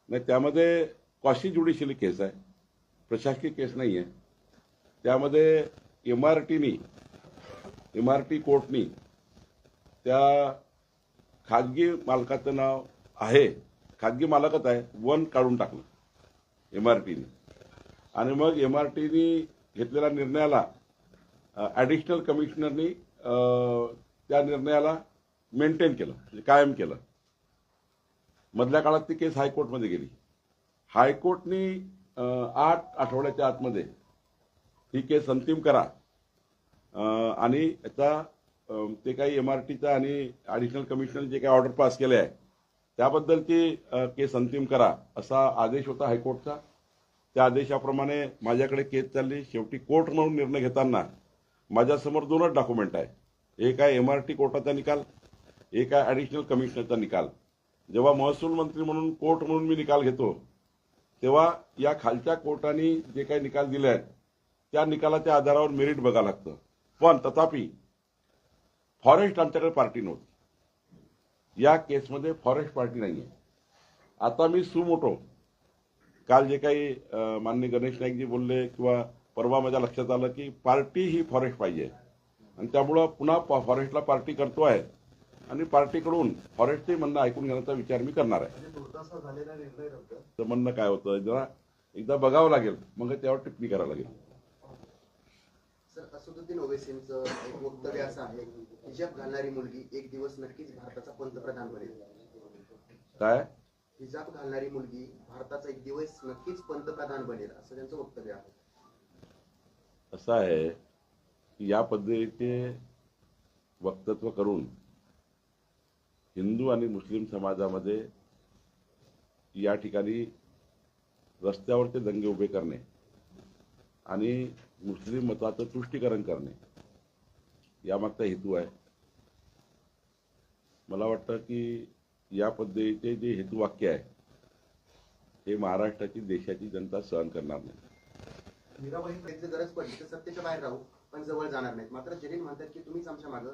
नाही, त्यामध्ये quasi judicial केस आहे, प्रशासकीय केस नाही आहे. त्यामध्ये एमआरटी कोर्टनी त्या खाजगी मालकाचं नाव आहे, खाजगी मालकच आहे, वन काढून टाकलं एमआरटीने. आणि मग एमआरटीने घेतलेल्या निर्णयाला ॲडिशनल कमिशनरनी त्या निर्णयाला मेंटेन केलं, म्हणजे कायम केलं. मधल्या काळात ती केस हायकोर्टमध्ये गेली. हायकोर्टनी 8 आठवड्याच्या आतमध्ये ही केस अंतिम करा आणि याचा ते काही एमआरटीचा आणि ॲडिशनल कमिशनर जे काही ऑर्डर पास केले आहे त्याबद्दलची केस अंतिम करा असा आदेश होता हायकोर्टचा. त्या आदेशाप्रमाणे माझ्याकडे केस चालली. शेवटी कोर्ट म्हणून निर्णय घेताना माझ्यासमोर 2च डॉक्युमेंट आहे. एक आहे एमआरटी कोर्टाचा निकाल, एक आहे ॲडिशनल कमिशनरचा निकाल. जेव्हा महसूल मंत्री म्हणून कोर्ट म्हणून मी निकाल घेतो तेव्हा या खालच्या कोर्टाने जे काही निकाल दिले आहेत त्या निकालाच्या आधारावर मेरिट बघावं लागतं. पण तथापि फॉरेस्ट आमच्याकडे पार्टी नव्हती. या केसमध्ये फॉरेस्ट पार्टी नाही आहे. आता मी सुमोटो काल जे काही माननीय गणेश नाईकजी बोलले किंवा परवा माझ्या लक्षात आलं की पार्टी ही फॉरेस्ट पाहिजे आणि त्यामुळं पुन्हा फॉरेस्टला पार्टी करतो आहे आणि पार्टीकडून फॉरेस्टचे म्हणणं ऐकून घेण्याचा विचार मी करणार आहे. तर म्हणणं काय होतं जरा एकदा बघावं लागेल, मग त्यावर टिप्पणी करावं लागेल. सर, असदुद्दीन ओवैसींचं एक वक्तव्य असं आहे, हिजाब घालणारी मुलगी एक दिवस नक्कीच भारताचा पंतप्रधान बनेल. काय हिजाब घालणारी मुलगी भारताचा एक दिवस नक्कीच पंतप्रधान बनेल असं त्यांचं वक्तव्य आहे. असं आहे की या पद्धतीचे वक्तव्य करून हिंदू आणि मुस्लिम समाजामध्ये या ठिकाणी रस्त्यावरचे दंगे उभे करणे आणि मुस्लिम मताचं तुष्टीकरण करणे यामागचा हेतू आहे. मला वाटतं की या पद्धतीचे जे हेतुवाक्य आहे हे महाराष्ट्राची देशाची जनता सहन करणार नाही. मीराबाई गरज पडली तर सत्तेच्या बाहेर राहू पण जवळ जाणार नाहीत. मात्र जरीन म्हणतात की तुम्हीच आमच्या मागं